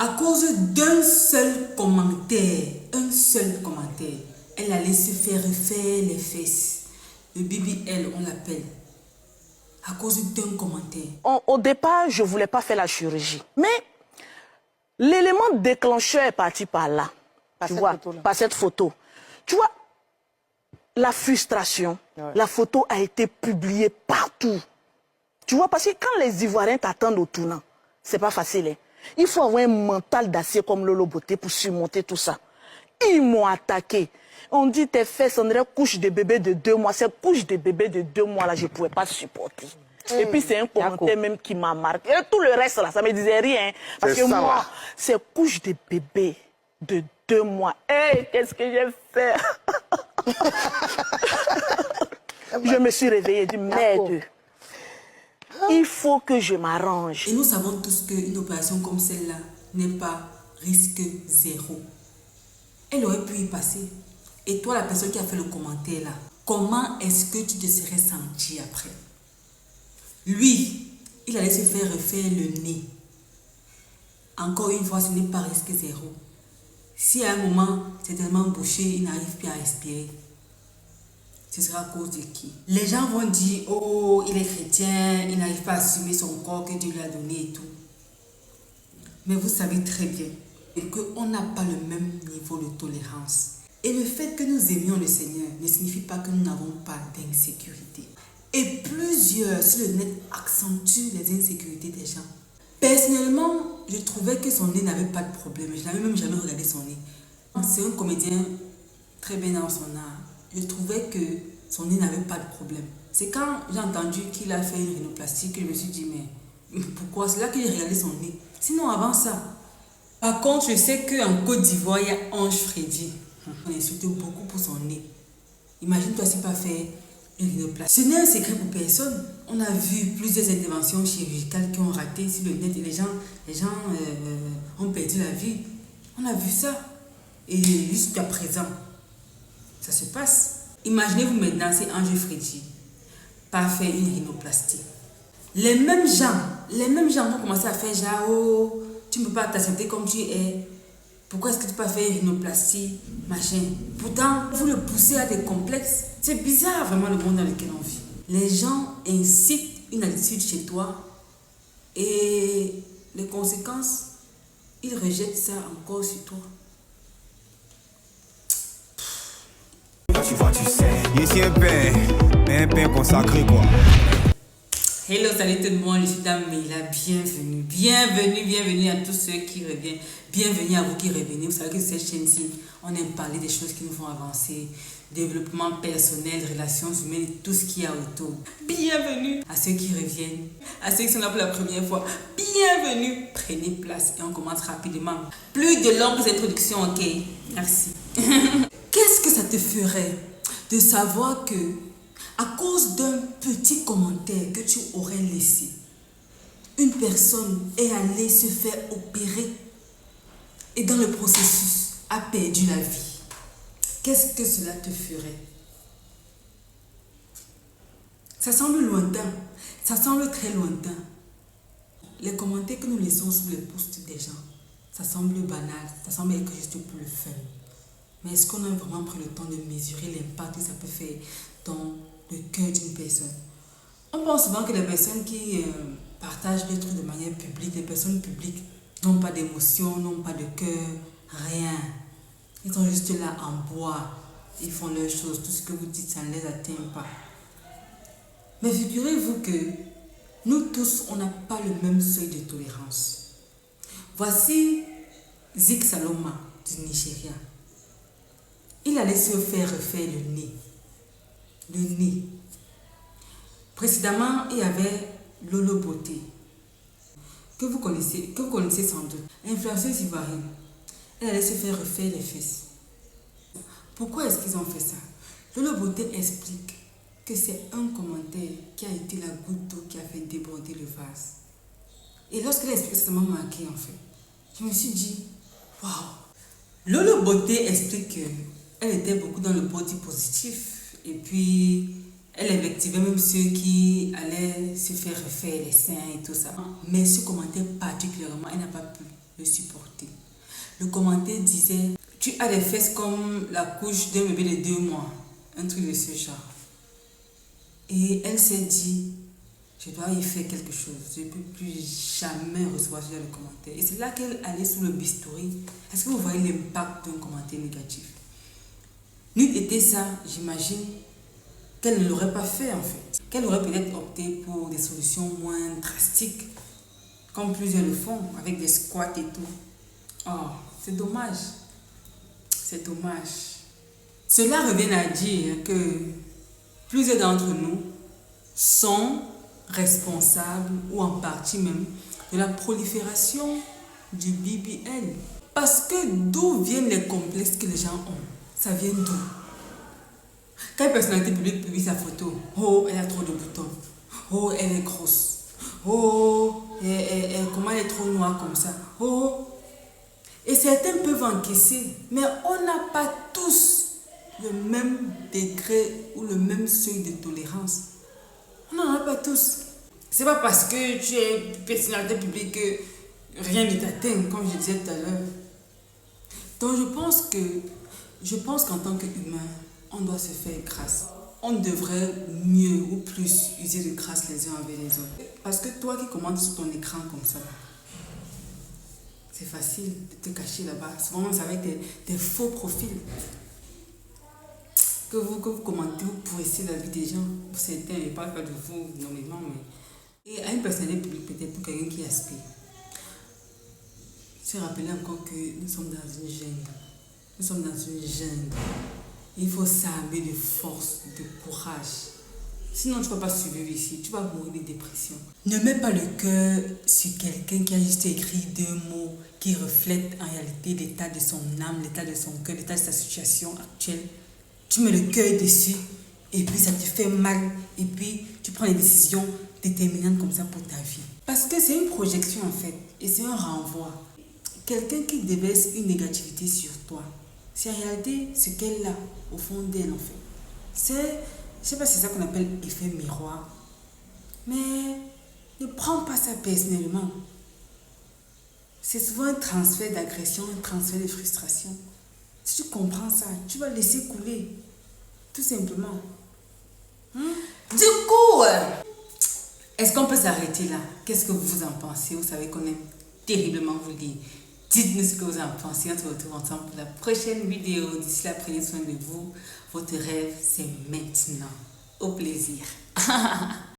À cause d'un seul commentaire, elle allait se faire refaire les fesses. Le BBL, on l'appelle. À cause d'un commentaire. Au départ, je ne voulais pas faire la chirurgie. Mais l'élément déclencheur est parti par là. Par cette photo. Tu vois, la frustration, la photo a été publiée partout. Tu vois, parce que quand les Ivoiriens t'attendent au tournant, c'est pas facile. Hein. Il faut avoir un mental d'acier comme Lolo Beauté pour surmonter tout ça. Ils m'ont attaqué. On dit tes fesses, on dirait couche de bébé de 2 mois. Cette couche de bébé de 2 mois là, je ne pouvais pas supporter. Et puis c'est un commentaire même qui m'a marqué. Et tout le reste là, ça me disait rien. Parce que moi, c'est couche de bébé de 2 mois. Hey, qu'est-ce que j'ai fait? Je me suis réveillée et dit merde. Il faut que je m'arrange. Et nous savons tous qu'une opération comme celle-là n'est pas risque zéro. Elle aurait pu y passer. Et toi, la personne qui a fait le commentaire là, comment est-ce que tu te serais senti après? Lui, il allait se faire refaire le nez. Encore une fois, ce n'est pas risque zéro. Si à un moment, c'est tellement bouché, il n'arrive plus à respirer, ce sera à cause de qui? Les gens vont dire, oh, il est chrétien, il n'arrive pas à assumer son corps que Dieu lui a donné et tout. Mais vous savez très bien qu'on n'a pas le même niveau de tolérance. Et le fait que nous aimions le Seigneur ne signifie pas que nous n'avons pas d'insécurité. Et plusieurs sur le net accentuent les insécurités des gens. Personnellement, je trouvais que son nez n'avait pas de problème. Je n'avais même jamais regardé son nez. C'est un comédien très bien dans son art. Je trouvais que son nez n'avait pas de problème. C'est quand j'ai entendu qu'il a fait une rhinoplastie que je me suis dit, mais pourquoi? C'est là que j'ai regardé son nez. Sinon, avant ça. Par contre, je sais qu'en Côte d'Ivoire, il y a Ange Freddy. On insulte beaucoup pour son nez. Imagine-toi s'il pas fait une rhinoplastie. Ce n'est un secret pour personne. On a vu plusieurs interventions chirurgicales qui ont raté sur le net et les gens ont perdu la vie. On a vu ça. Et jusqu'à présent, ça se passe. Imaginez-vous maintenant, c'est Ange Freddy pas fait une rhinoplastie. Les mêmes gens vont commencer à faire genre, oh, tu ne peux pas t'accepter comme tu es. Pourquoi est-ce que tu peux pas faire une rhinoplastie, machin? Pourtant, vous le poussez à des complexes. C'est bizarre vraiment le monde dans lequel on vit. Les gens incitent une attitude chez toi et les conséquences, ils rejettent ça encore sur toi. Tu vois, tu sais, ici un pain consacré quoi. Hello, salut tout le monde, je suis Dame Meila, bienvenue à tous ceux qui reviennent, bienvenue à vous qui revenez. Vous savez que cette chaîne-ci, on aime parler des choses qui nous font avancer, développement personnel, relations humaines, tout ce qu'il y a autour. Bienvenue à ceux qui reviennent, à ceux qui sont là pour la première fois, bienvenue. Prenez place et on commence rapidement. Plus de longues introductions, ok? Merci. Qu'est-ce que ça te ferait de savoir que à cause d'un petit commentaire que tu aurais laissé, une personne est allée se faire opérer et dans le processus a perdu la vie? Qu'est-ce que cela te ferait? Ça semble lointain, ça semble très lointain. Les commentaires que nous laissons sous les posts des gens, ça semble banal, ça semble être juste pour le fun. Mais est-ce qu'on a vraiment pris le temps de mesurer l'impact que ça peut faire dans le cœur d'une personne? On pense souvent que les personnes qui partagent des trucs de manière publique, les personnes publiques n'ont pas d'émotion, n'ont pas de cœur, rien. Ils sont juste là en bois, ils font leurs choses, tout ce que vous dites, ça ne les atteint pas. Mais figurez-vous que nous tous, on n'a pas le même seuil de tolérance. Voici Zik Saloma du Nigeria. Il allait se faire refaire le nez. Le nez. Précédemment, il y avait Lolo Beauté, que vous connaissez sans doute. Influenceuse ivoirienne. Elle allait se faire refaire les fesses. Pourquoi est-ce qu'ils ont fait ça? Lolo Beauté explique que c'est un commentaire qui a été la goutte d'eau qui a fait déborder le vase. Et lorsqu'elle a expliqué, ça m'a marqué en fait. Je me suis dit, waouh! Lolo Beauté explique qu'elle était beaucoup dans le body positif et puis elle invectivait même ceux qui allaient se faire refaire les seins et tout ça. Mais ce commentaire particulièrement, elle n'a pas pu le supporter. Le commentaire disait, tu as des fesses comme la couche d'un bébé de 2 mois. Un truc de ce genre. Et elle s'est dit, je dois y faire quelque chose. Je ne peux plus jamais recevoir ce genre de commentaires. Et c'est là qu'elle allait sous le bistouri. Est-ce que vous voyez l'impact d'un commentaire négatif? N'eût été ça, j'imagine qu'elle ne l'aurait pas fait en fait. Qu'elle aurait peut-être opté pour des solutions moins drastiques, comme plusieurs le font, avec des squats et tout. Oh, c'est dommage. C'est dommage. Cela revient à dire que plusieurs d'entre nous sont responsables, ou en partie même, de la prolifération du BBL. Parce que d'où viennent les complexes que les gens ont? Ça vient d'où? Quand une personnalité publique publie sa photo, oh, elle a trop de boutons, oh, elle est grosse, oh, comment elle est trop noire comme ça, oh. Et certains peuvent encaisser, mais on n'a pas tous le même degré ou le même seuil de tolérance. On n'en a pas tous. C'est pas parce que tu es personnalité publique que rien ne t'atteint, comme je disais tout à l'heure. Donc je pense qu'en tant qu'humain, on doit se faire grâce. On devrait mieux ou plus user de grâce les uns avec les autres. Parce que toi qui commentes sur ton écran comme ça, c'est facile de te cacher là-bas. Souvent, c'est avec des faux profils. Que vous commentez, vous pourrissez la vie des gens. Pour certains, je ne parle pas de vous normalement, mais... Et à une personnalité publique, peut-être pour quelqu'un qui aspire. Se rappeler encore que nous sommes dans une jungle. Nous sommes dans une jungle. Il faut s'armer de force, de courage. Sinon, tu ne vas pas survivre ici. Tu vas mourir de dépression. Ne mets pas le cœur sur quelqu'un qui a juste écrit 2 mots qui reflètent en réalité l'état de son âme, l'état de son cœur, l'état de sa situation actuelle. Tu mets le cœur dessus et puis ça te fait mal. Et puis, tu prends des décisions déterminantes comme ça pour ta vie. Parce que c'est une projection en fait. Et c'est un renvoi. Quelqu'un qui déverse une négativité sur toi, c'est en réalité ce qu'elle a au fond d'elle en fait. C'est, je sais pas si c'est ça qu'on appelle effet miroir. Mais ne prends pas ça personnellement. C'est souvent un transfert d'agression, un transfert de frustration. Si tu comprends ça, tu vas laisser couler. Tout simplement. Du coup, est-ce qu'on peut s'arrêter là? Qu'est-ce que vous en pensez? Vous savez qu'on aime terriblement vous lire. Dites-nous ce que vous en pensez. On se retrouve ensemble pour la prochaine vidéo. D'ici là, prenez soin de vous. Votre rêve, c'est maintenant. Au plaisir.